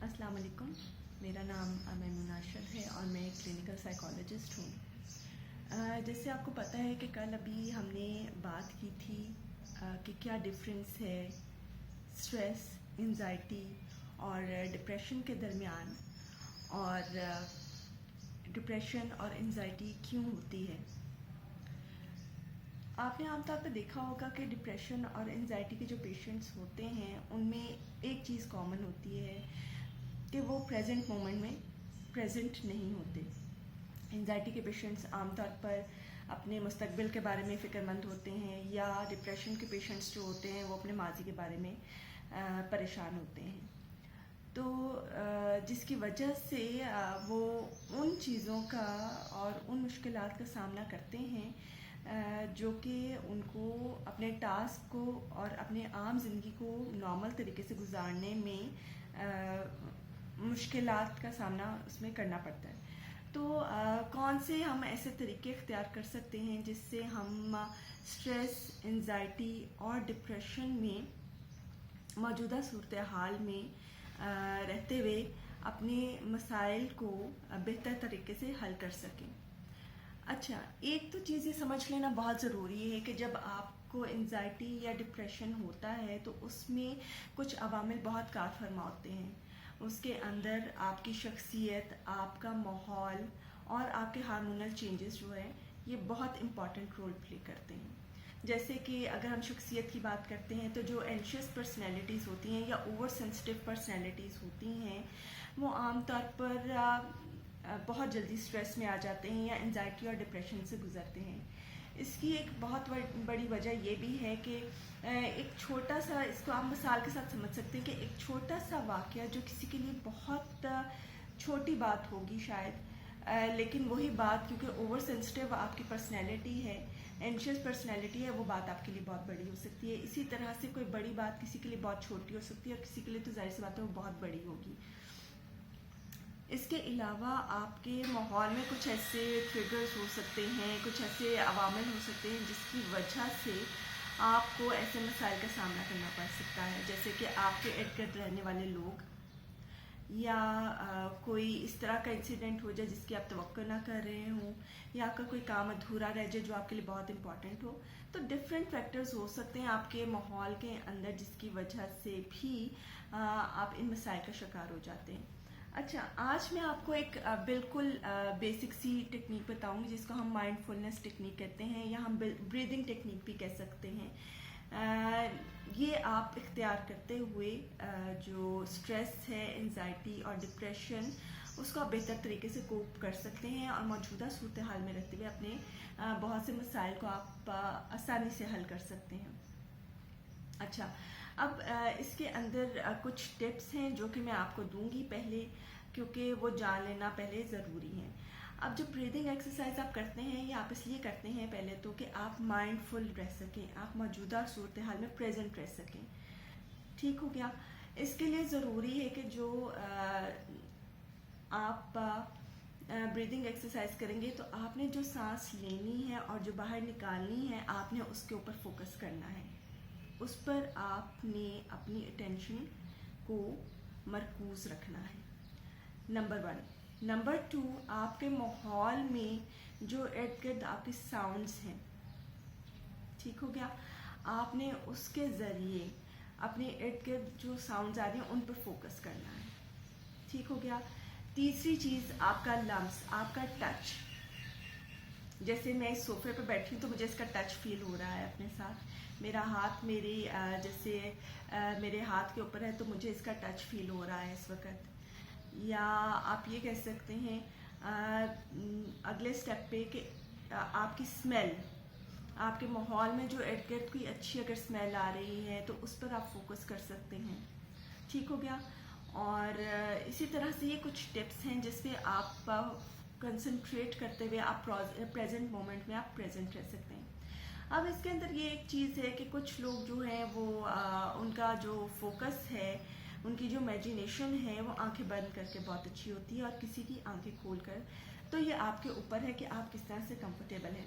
السلام علیکم، میرا نام میمونہ ارشد ہے اور میں کلینکل سائیکالوجسٹ ہوں۔ جیسے آپ کو پتہ ہے کہ کل ابھی ہم نے بات کی تھی کہ کیا ڈفرینس ہے اسٹریس، انزائٹی اور ڈپریشن کے درمیان، اور ڈپریشن اور انزائٹی کیوں ہوتی ہے۔ آپ نے عام طور پہ دیکھا ہوگا کہ ڈپریشن اور انزائٹی کے جو پیشنٹس ہوتے ہیں ان میں ایک چیز کامن ہوتی ہے کہ وہ پریزنٹ مومنٹ میں پریزنٹ نہیں ہوتے۔ انزائٹی کے پیشنٹس عام طور پر اپنے مستقبل کے بارے میں فکر مند ہوتے ہیں، یا ڈپریشن کے پیشنٹس جو ہوتے ہیں وہ اپنے ماضی کے بارے میں پریشان ہوتے ہیں، تو جس کی وجہ سے وہ ان چیزوں کا اور ان مشکلات کا سامنا کرتے ہیں جو کہ ان کو اپنے ٹاسک کو اور اپنے عام زندگی کو نارمل طریقے سے گزارنے میں مشکلات کا سامنا اس میں کرنا پڑتا ہے۔ تو کون سے ہم ایسے طریقے اختیار کر سکتے ہیں جس سے ہم اسٹریس، انزائٹی اور ڈپریشن میں موجودہ صورتحال میں رہتے ہوئے اپنے مسائل کو بہتر طریقے سے حل کر سکیں۔ اچھا، ایک تو چیز یہ سمجھ لینا بہت ضروری ہے کہ جب آپ کو انزائٹی یا ڈپریشن ہوتا ہے تو اس میں کچھ عوامل بہت کار فرما ہوتے ہیں۔ اس کے اندر آپ کی شخصیت، آپ کا ماحول اور آپ کے ہارمونل چینجز جو ہیں یہ بہت امپورٹنٹ رول پلے کرتے ہیں۔ جیسے کہ اگر ہم شخصیت کی بات کرتے ہیں تو جو اینشیس پرسنالٹیز ہوتی ہیں یا اوور سینسٹیو پرسنالٹیز ہوتی ہیں وہ عام طور پر بہت جلدی اسٹریس میں آ جاتے ہیں یا انزائٹی اور ڈپریشن سے گزرتے ہیں۔ اس کی ایک بہت بڑی وجہ یہ بھی ہے کہ ایک چھوٹا سا، اس کو آپ مثال کے ساتھ سمجھ سکتے ہیں کہ ایک چھوٹا سا واقعہ جو کسی کے لیے بہت چھوٹی بات ہوگی شاید، لیکن وہی بات کیونکہ اوور سینسٹیو آپ کی پرسنالٹی ہے، اینشیس پرسنالٹی ہے، وہ بات آپ کے لیے بہت بڑی ہو سکتی ہے۔ اسی طرح سے کوئی بڑی بات کسی کے لیے بہت چھوٹی ہو سکتی ہے اور کسی کے لیے تو ظاہر سی بات ہے وہ بہت بڑی ہوگی۔ اس کے علاوہ آپ کے ماحول میں کچھ ایسے ٹریگرز ہو سکتے ہیں، کچھ ایسے عوامل ہو سکتے ہیں جس کی وجہ سے آپ کو ایسے مسائل کا سامنا کرنا پڑ سکتا ہے، جیسے کہ آپ کے ارد گرد رہنے والے لوگ، یا کوئی اس طرح کا انسیڈنٹ ہو جائے جس کی آپ توقع نہ کر رہے ہوں، یا آپ کا کوئی کام ادھورا رہ جائے جو آپ کے لیے بہت امپورٹنٹ ہو۔ تو ڈفرینٹ فیکٹرز ہو سکتے ہیں آپ کے ماحول کے اندر جس کی وجہ سے بھی آپ ان مسائل کا شکار ہو جاتے ہیں۔ اچھا، آج میں آپ کو ایک بالکل بیسک سی ٹیکنیک بتاؤں گی جس کو ہم مائنڈ فلنس ٹیکنیک کہتے ہیں، یا ہم بریدنگ ٹیکنیک بھی کہہ سکتے ہیں۔ یہ آپ اختیار کرتے ہوئے جو اسٹریس ہے، انزائٹی اور ڈپریشن، اس کو آپ بہتر طریقے سے کوپ کر سکتے ہیں اور موجودہ صورتحال میں رہتے ہوئے اپنے بہت سے مسائل کو آپ آسانی سے حل کر سکتے ہیں۔ اچھا، اب اس کے اندر کچھ ٹپس ہیں جو کہ میں آپ کو دوں گی پہلے، کیونکہ وہ جان لینا پہلے ضروری ہے۔ اب جو بریدنگ ایکسرسائز آپ کرتے ہیں یہ آپ اس لیے کرتے ہیں پہلے تو کہ آپ مائنڈ فل رہ سکیں، آپ موجودہ صورتحال میں پریزنٹ رہ سکیں۔ ٹھیک ہو گیا؟ اس کے لیے ضروری ہے کہ جو آپ بریدنگ ایکسرسائز کریں گے تو آپ نے جو سانس لینی ہے اور جو باہر نکالنی ہے آپ نے اس کے اوپر فوکس کرنا ہے، اس پر آپ نے اپنی اٹینشن کو مرکوز رکھنا ہے، نمبر 1۔ نمبر 2، آپ کے ماحول میں جو ارد گرد آپ کے ساؤنڈز ہیں، ٹھیک ہو گیا، آپ نے اس کے ذریعے اپنے ارد گرد جو ساؤنڈز آ رہے ہیں ان پر فوکس کرنا ہے، ٹھیک ہو گیا۔ تیسری چیز، آپ کا لمس، آپ کا ٹچ۔ جیسے میں اس صوفے پہ بیٹھی ہوں تو مجھے اس کا ٹچ فیل ہو رہا ہے اپنے ساتھ، میرا ہاتھ جیسے میرے ہاتھ کے اوپر ہے تو مجھے اس کا ٹچ فیل ہو رہا ہے اس وقت۔ یا آپ یہ کہہ سکتے ہیں اگلے سٹیپ پہ کہ آپ کی اسمیل، آپ کے ماحول میں جو ارد گرد کوئی اچھی اگر اسمیل آ رہی ہے تو اس پر آپ فوکس کر سکتے ہیں، ٹھیک ہو گیا۔ اور اسی طرح سے یہ کچھ ٹپس ہیں جس پہ آپ کنسنٹریٹ کرتے ہوئے آپ پریزنٹ مومنٹ میں آپ پریزنٹ رہ سکتے ہیں۔ اب اس کے اندر یہ ایک چیز ہے کہ کچھ لوگ جو ہیں وہ ان کا جو فوکس ہے، ان کی جو امیجنیشن ہے وہ آنکھیں بند کر کے بہت اچھی ہوتی ہے اور کسی کی آنکھیں کھول کر، تو یہ آپ کے اوپر ہے کہ آپ کس طرح سے کمفرٹیبل ہیں۔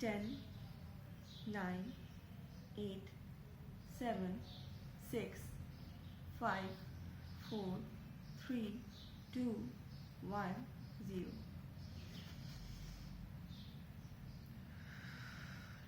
10, 9, 8, 7, 6, 5, 4, 3, 2, 1, 0।